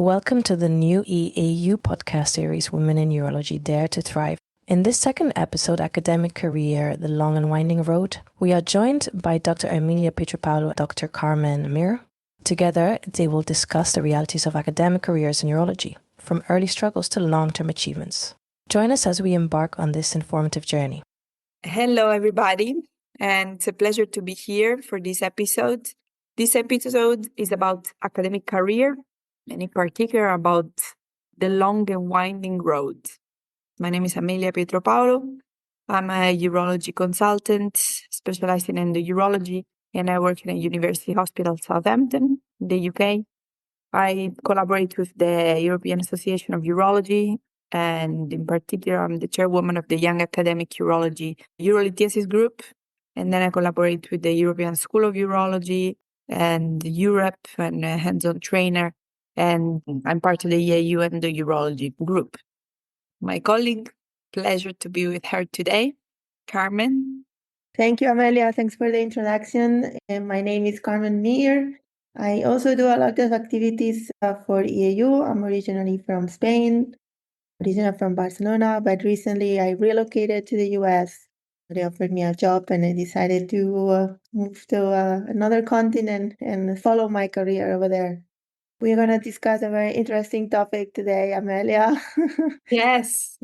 Welcome to the new EAU Podcast series, Women in Urology Dare to Thrive. In this second episode, Academic Career, The Long and Winding Road, we are joined by Dr. Amelia Pietropaolo and Dr. Carmen Mir. Together, they will discuss the realities of academic careers in urology, from early struggles to long-term achievements. Join us as we embark on this informative journey. Hello, everybody, and it's a pleasure to be here for this episode. This episode is about academic career, and in particular about the long and winding road. My name is Amelia Pietropaolo. I'm a urology consultant specializing in the urology, and I work in a university hospital, Southampton, in the UK. I collaborate with the European Association of Urology, and in particular, I'm the chairwoman of the Young Academic Urology Urolithiasis Group. And then I collaborate with the European School of Urology and Europe, and a hands-on trainer. And I'm part of the EAU and the Urology group. My colleague, pleasure to be with her today, Carmen. Thank you, Amelia. Thanks for the introduction. My name is Carmen Mir. I also do a lot of activities for EAU. I'm originally from Spain, originally from Barcelona, but recently I relocated to the US. They offered me a job and I decided to move to another continent and follow my career over there. We're going to discuss a very interesting topic today, Amelia. Yes.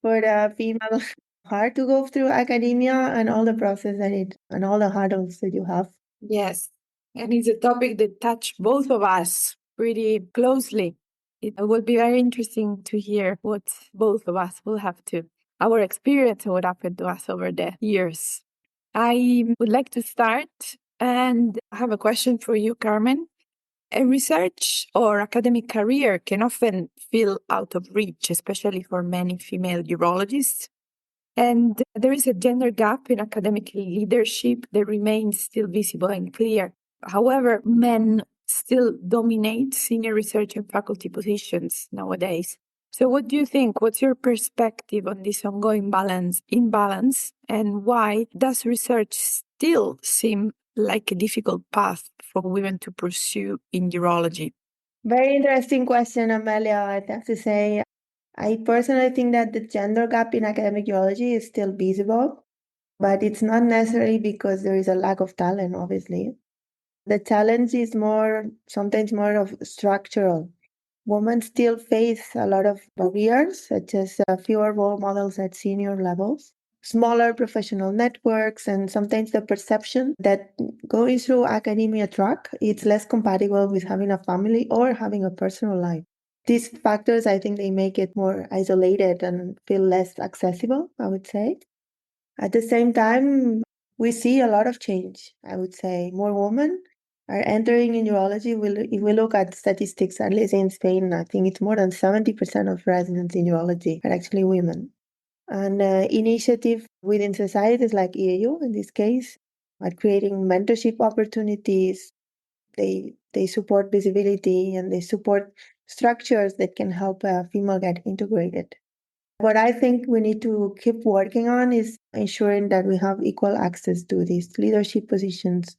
For the female, hard to go through academia and all the process and all the hurdles that you have. Yes. And it's a topic that touches both of us pretty closely. It will be very interesting to hear what both of us will have to, our experience and what happened to us over the years. I would like to start and have a question for you, Carmen. A research or academic career can often feel out of reach, especially for many female urologists. And there is a gender gap in academic leadership that remains still visible and clear. However, men still dominate senior research and faculty positions nowadays. So what do you think? What's your perspective on this ongoing imbalance, and why does research still seem like a difficult path for women to pursue in urology? Very interesting question, Amelia. I have to say, I personally think that the gender gap in academic urology is still visible, but it's not necessarily because there is a lack of talent, obviously. The challenge is sometimes more of structural. Women still face a lot of barriers, such as fewer role models at senior levels, smaller professional networks, and sometimes the perception that going through academia track, it's less compatible with having a family or having a personal life. These factors, I think they make it more isolated and feel less accessible, I would say. At the same time, we see a lot of change, I would say. More women are entering in urology. If we look at statistics, at least in Spain, I think it's more than 70% of residents in urology are actually women. And initiatives within societies like EAU, in this case, are creating mentorship opportunities. They support visibility and they support structures that can help a female get integrated. What I think we need to keep working on is ensuring that we have equal access to these leadership positions,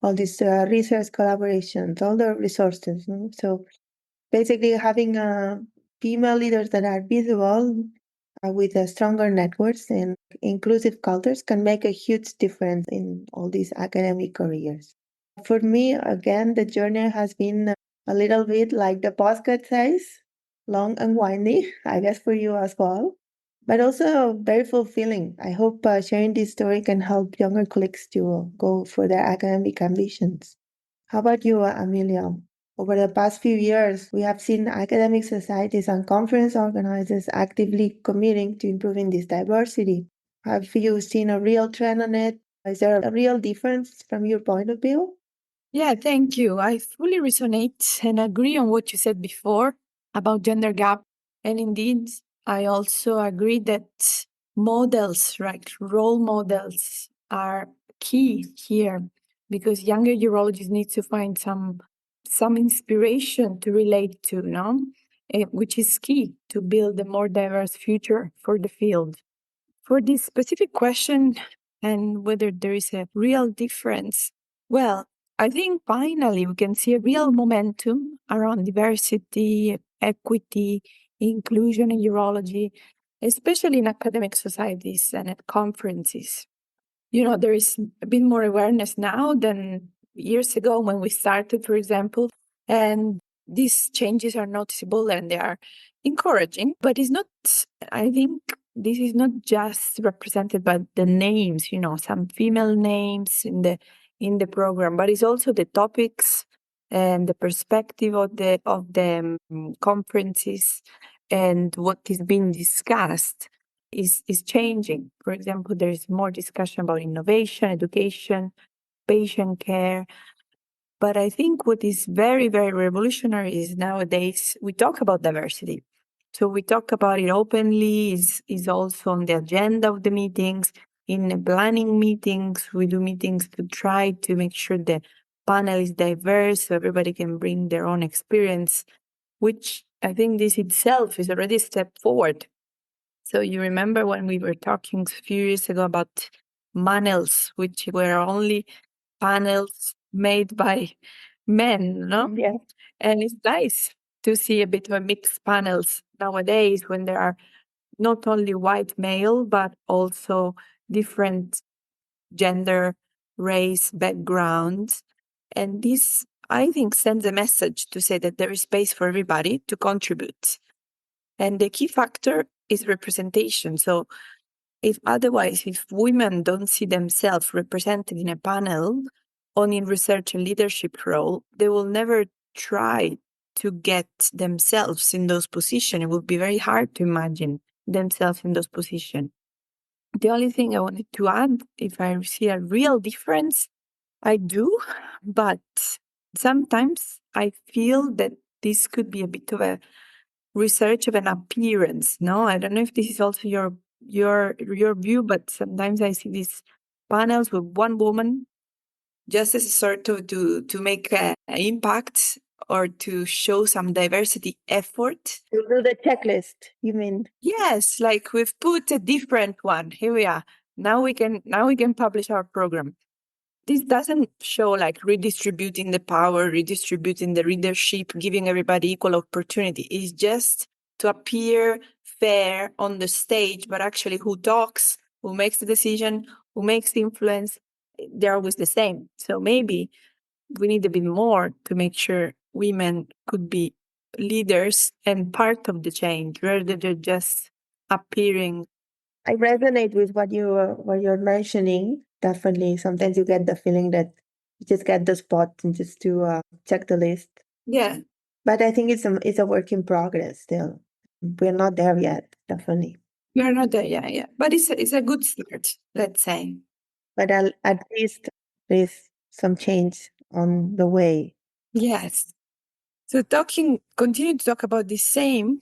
all these research collaborations, all the resources. So basically having female leaders that are visible with stronger networks and inclusive cultures can make a huge difference in all these academic careers. For me, again, the journey has been a little bit like the postcard says, long and windy, I guess for you as well, but also very fulfilling. I hope sharing this story can help younger colleagues to go for their academic ambitions. How about you, Amelia? Over the past few years, we have seen academic societies and conference organizers actively committing to improving this diversity. Have you seen a real trend on it? Is there a real difference from your point of view? Yeah, thank you. I fully resonate and agree on what you said before about gender gap. And indeed, I also agree that models, right, role models are key here, because younger urologists need to find some inspiration to relate to, which is key to build a more diverse future for the field. For this specific question and whether there is a real difference, well, I think finally we can see a real momentum around diversity, equity, inclusion in urology, especially in academic societies and at conferences. There is a bit more awareness now than years ago when we started, for example, and these changes are noticeable and they are encouraging, but I think this is not just represented by the names, some female names in the program, but it's also the topics and the perspective of the conferences and what is being discussed is changing. For example, there is more discussion about innovation, education, patient care. But I think what is very, very revolutionary is nowadays we talk about diversity. So we talk about it openly, is also on the agenda of the meetings. In the planning meetings, we do meetings to try to make sure the panel is diverse so everybody can bring their own experience, which I think this itself is already a step forward. So you remember when we were talking a few years ago about panels, which were only panels made by men, no? Yeah. And it's nice to see a bit of a mixed panels nowadays when there are not only white male, but also different gender, race, backgrounds. And this, I think, sends a message to say that there is space for everybody to contribute. And the key factor is representation. So if women don't see themselves represented in a panel or in research and leadership role, they will never try to get themselves in those positions. It would be very hard to imagine themselves in those positions. The only thing I wanted to add, if I see a real difference, I do, but sometimes I feel that this could be a bit of a research of an appearance. No, I don't know if this is also your view, but sometimes I see these panels with one woman just as a sort of to make an impact or to show some diversity effort. To do the checklist, you mean? Yes, like we've put a different one. Here we are. Now we can publish our program. This doesn't show like redistributing the power, redistributing the leadership, giving everybody equal opportunity. It's just to appear fair on the stage, but actually who talks, who makes the decision, who makes the influence, they're always the same. So maybe we need a bit more to make sure women could be leaders and part of the change rather than just appearing. I resonate with what you're mentioning. Definitely, sometimes you get the feeling that you just get the spot and just to check the list. Yeah. But I think it's a work in progress still. We're not there yet, definitely. We're not there, yeah. But it's a good start, let's say. But at least there's some change on the way. Yes. So continue to talk about the same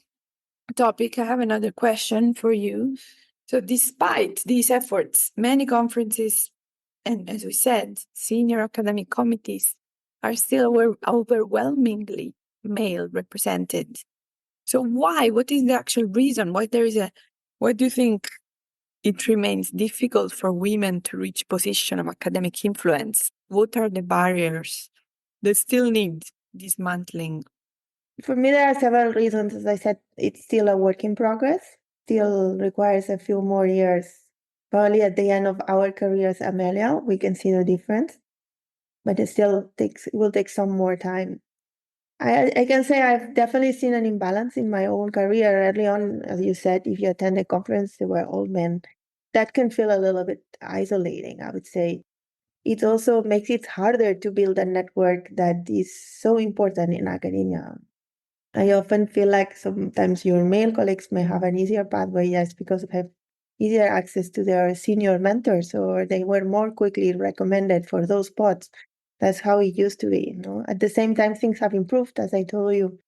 topic. I have another question for you. So despite these efforts, many conferences, and as we said, senior academic committees are still overwhelmingly male represented. So why? What is the actual reason? Why do you think it remains difficult for women to reach position of academic influence? What are the barriers that still need dismantling? For me, there are several reasons. As I said, it's still a work in progress. Still requires a few more years. Probably at the end of our careers, Amelia, we can see the difference. But it will take some more time. I can say I've definitely seen an imbalance in my own career early on. As you said, if you attend a conference, there were all men. That can feel a little bit isolating, I would say. It also makes it harder to build a network that is so important in academia. I often feel like sometimes your male colleagues may have an easier pathway just because they have easier access to their senior mentors, or they were more quickly recommended for those spots. That's how it used to be. At the same time, things have improved, as I told you.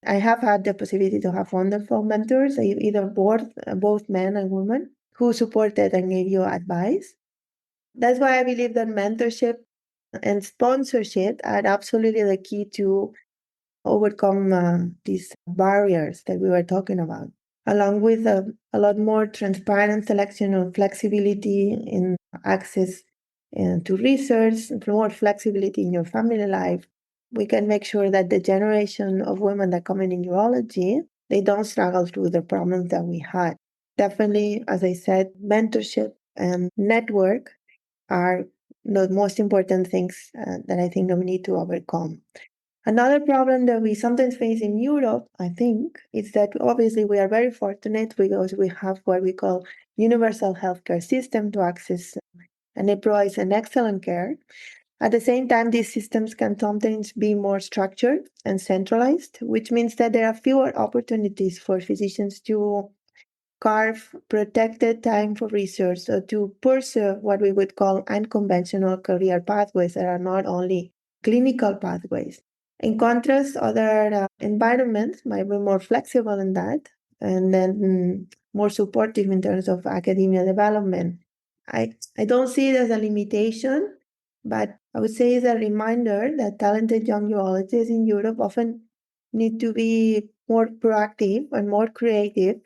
I have had the possibility to have wonderful mentors, either both men and women, who supported and gave you advice. That's why I believe that mentorship and sponsorship are absolutely the key to overcome these barriers that we were talking about, along with a lot more transparent selection of flexibility in access and to research, and for more flexibility in your family life, we can make sure that the generation of women that come in urology, they don't struggle through the problems that we had. Definitely, as I said, mentorship and network are the most important things that I think that we need to overcome. Another problem that we sometimes face in Europe, I think, is that obviously we are very fortunate because we have what we call universal healthcare system to access, and it provides an excellent care. At the same time, these systems can sometimes be more structured and centralized, which means that there are fewer opportunities for physicians to carve protected time for research or to pursue what we would call unconventional career pathways that are not only clinical pathways. In contrast, other environments might be more flexible in that and then more supportive in terms of academia development. I don't see it as a limitation, but I would say it's a reminder that talented young urologists in Europe often need to be more proactive and more creative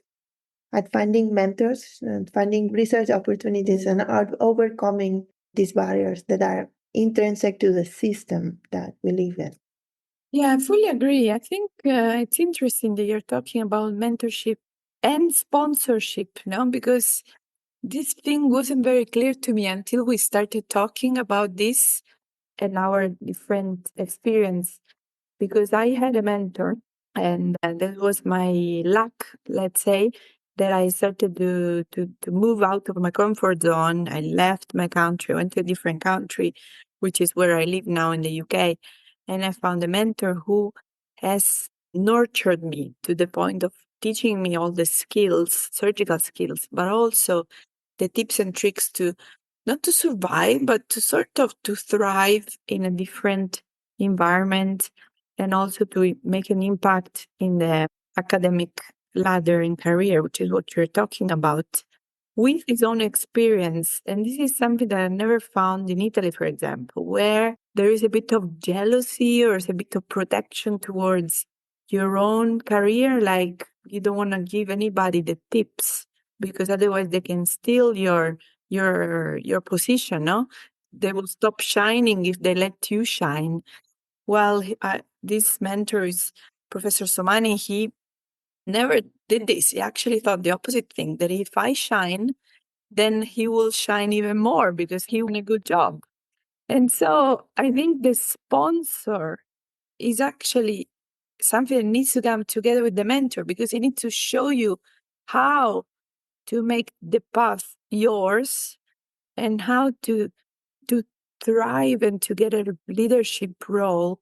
at finding mentors and finding research opportunities and are overcoming these barriers that are intrinsic to the system that we live in. Yeah, I fully agree. I think it's interesting that you're talking about mentorship and sponsorship, because this thing wasn't very clear to me until we started talking about this and our different experience. Because I had a mentor, and that was my luck, let's say, that I started to move out of my comfort zone. I left my country, went to a different country, which is where I live now in the UK. And I found a mentor who has nurtured me to the point of teaching me all the skills, surgical skills, but also the tips and tricks to not to survive, but to sort of to thrive in a different environment and also to make an impact in the academic ladder and career, which is what you're talking about, with his own experience. And this is something that I never found in Italy, for example, where there is a bit of jealousy or is a bit of protection towards your own career. Like you don't want to give anybody the tips because otherwise they can steal your position, no? They will stop shining if they let you shine. Well, this mentor is Professor Somani. He never did this. He actually thought the opposite thing, that if I shine, then he will shine even more because he won a good job. And so I think the sponsor is actually something that needs to come together with the mentor because he needs to show you how to make the path yours and how to thrive and to get a leadership role,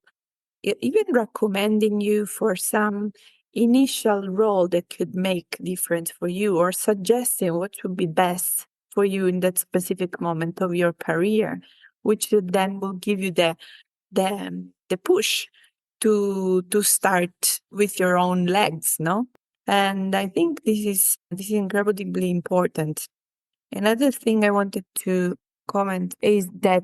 even recommending you for some initial role that could make difference for you or suggesting what would be best for you in that specific moment of your career, which then will give you the push to start with your own legs, no? And I think this is incredibly important. Another thing I wanted to comment is that,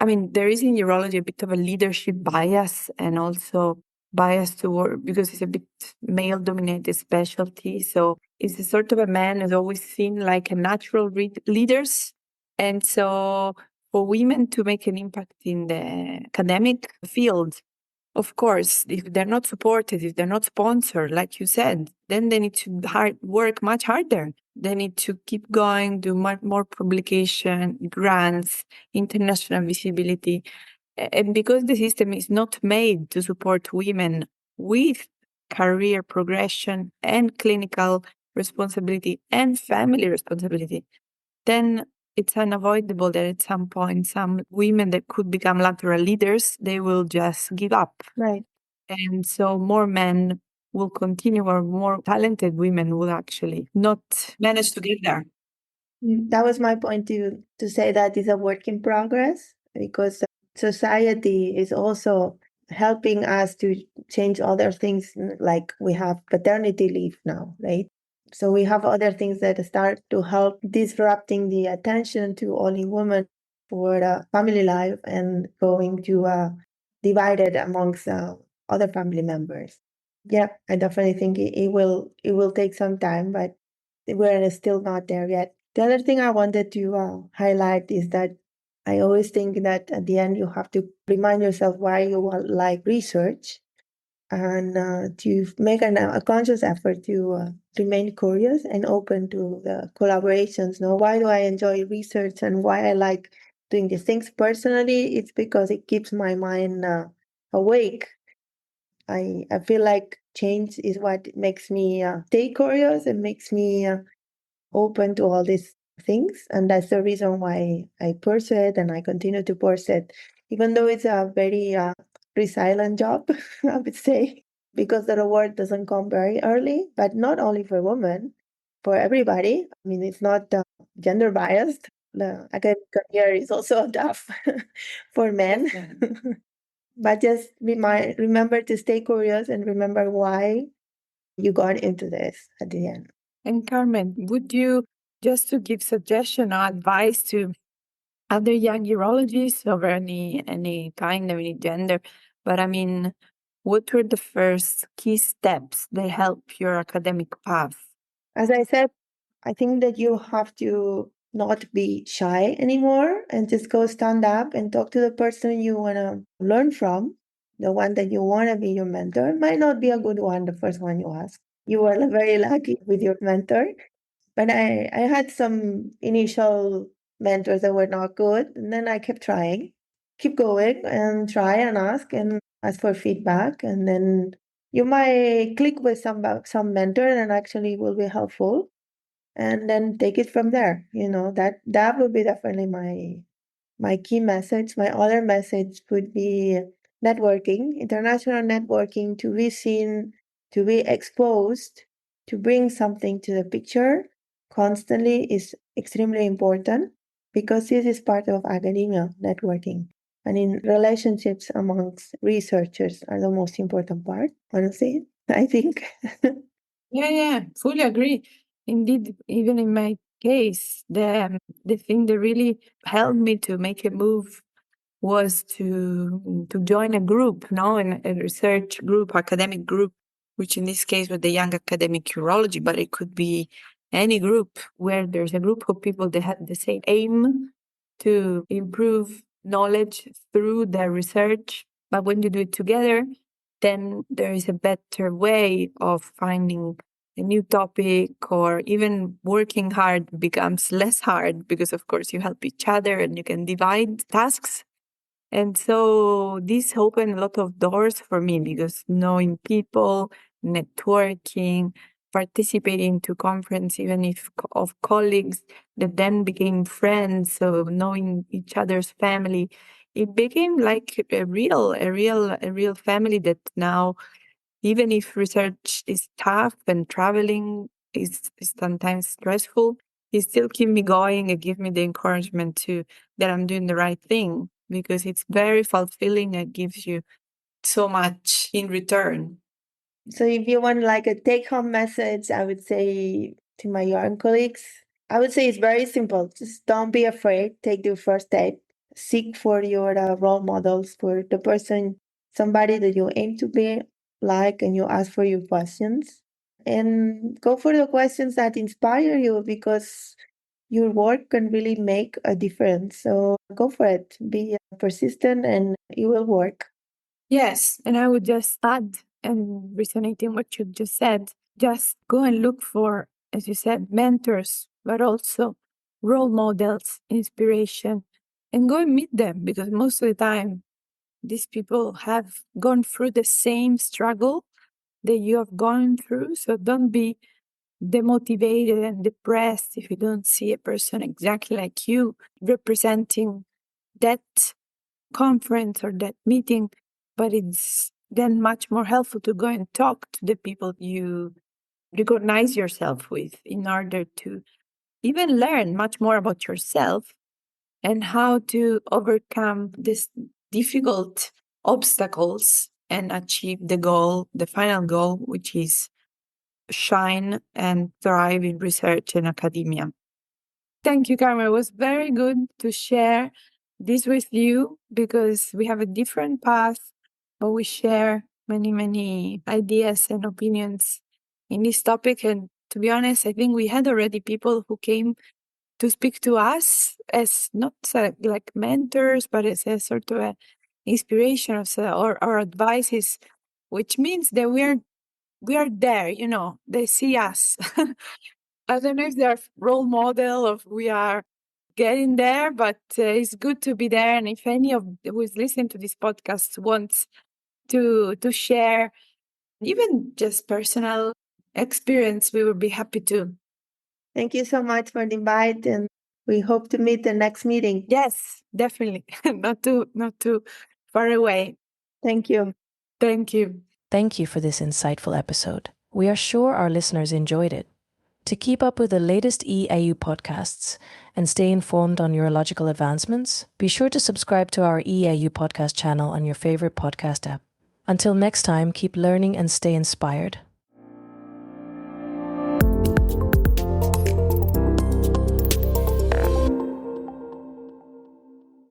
I mean, there is in urology a bit of a leadership bias and also bias toward, because it's a bit male dominated specialty. So it's a sort of a man who's always seen like a natural leaders. And so for women to make an impact in the academic field, of course, if they're not supported, if they're not sponsored, like you said, then they need to work much harder. They need to keep going, do much more publication, grants, international visibility. And because the system is not made to support women with career progression and clinical responsibility and family responsibility, then it's unavoidable that at some point, some women that could become lateral leaders, they will just give up. Right. And so more men will continue, or more talented women will actually not manage to get there. That was my point to say that it's a work in progress because society is also helping us to change other things, like we have paternity leave now, right? So we have other things that start to help disrupting the attention to only women for family life and going to divided amongst other family members. Yeah, I definitely think it will take some time, but we're still not there yet. The other thing I wanted to highlight is that I always think that at the end you have to remind yourself why you like research, and to make a conscious effort to remain curious and open to the collaborations. Now, why do I enjoy research and why I like doing these things personally? It's because it keeps my mind awake. I feel like change is what makes me stay curious and makes me open to all these things. And that's the reason why I pursue it and I continue to pursue it, even though it's a very resilient job, I would say, because the reward doesn't come very early, but not only for women, for everybody. I mean, it's not gender biased. The academic career is also tough for men. But just remember to stay curious and remember why you got into this at the end. And Carmen, would you, just to give suggestion or advice to other young urologists of any kind, of any gender, but I mean, what were the first key steps that help your academic path? As I said, I think that you have to not be shy anymore and just go stand up and talk to the person you want to learn from, the one that you want to be your mentor. It might not be a good one, the first one you ask. You were very lucky with your mentor. But I had some initial mentors that were not good. And then I kept trying, keep going and try and ask for feedback. And then you might click with some mentor and actually will be helpful. And then take it from there. That would be definitely my key message. My other message would be networking, international networking, to be seen, to be exposed, to bring something to the picture constantly is extremely important, because this is part of academia networking. And in relationships amongst researchers are the most important part, honestly, I think. Yeah, fully agree. Indeed, even in my case, the thing that really helped me to make a move was to join a group, a research group, academic group, which in this case was the Young Academic Urology, but it could be any group where there's a group of people that have the same aim to improve knowledge through their research. But when you do it together, then there is a better way of finding a new topic, or even working hard becomes less hard because, of course, you help each other and you can divide tasks. And so this opened a lot of doors for me, because knowing people, networking, participating to conference, even if of colleagues that then became friends, so knowing each other's family, it became like a real family that now, even if research is tough and traveling is sometimes stressful, it still keep me going and give me the encouragement that I'm doing the right thing, because it's very fulfilling and gives you so much in return. So if you want like a take-home message, I would say to my young colleagues, I would say it's very simple. Just don't be afraid. Take the first step. Seek for your role models, for the person, somebody that you aim to be like, and you ask for your questions. And go for the questions that inspire you, because your work can really make a difference. So go for it. Be persistent and it will work. Yes, and I would just add, and resonating what you just said, just go and look for, as you said, mentors, but also role models, inspiration, and go and meet them, because most of the time, these people have gone through the same struggle that you have gone through. So don't be demotivated and depressed if you don't see a person exactly like you representing that conference or that meeting. But it's then much more helpful to go and talk to the people you recognize yourself with, in order to even learn much more about yourself and how to overcome these difficult obstacles and achieve the goal, the final goal, which is shine and thrive in research and academia. Thank you, Carmen. It was very good to share this with you, because we have a different path, but we share many ideas and opinions in this topic. And to be honest, I think we had already people who came to speak to us as not like mentors, but as a sort of a inspiration of or advices, which means that we are there, you know, they see us. I don't know if they're role model of we are getting there, but it's good to be there. And if any of who's listening to this podcast wants to share even just personal experience, we would be happy to. Thank you so much for the invite, and we hope to meet the next meeting. Yes, definitely. Not too far away. Thank you. Thank you. Thank you for this insightful episode. We are sure our listeners enjoyed it. To keep up with the latest EAU podcasts and stay informed on urological advancements, be sure to subscribe to our EAU podcast channel on your favorite podcast app. Until next time, keep learning and stay inspired.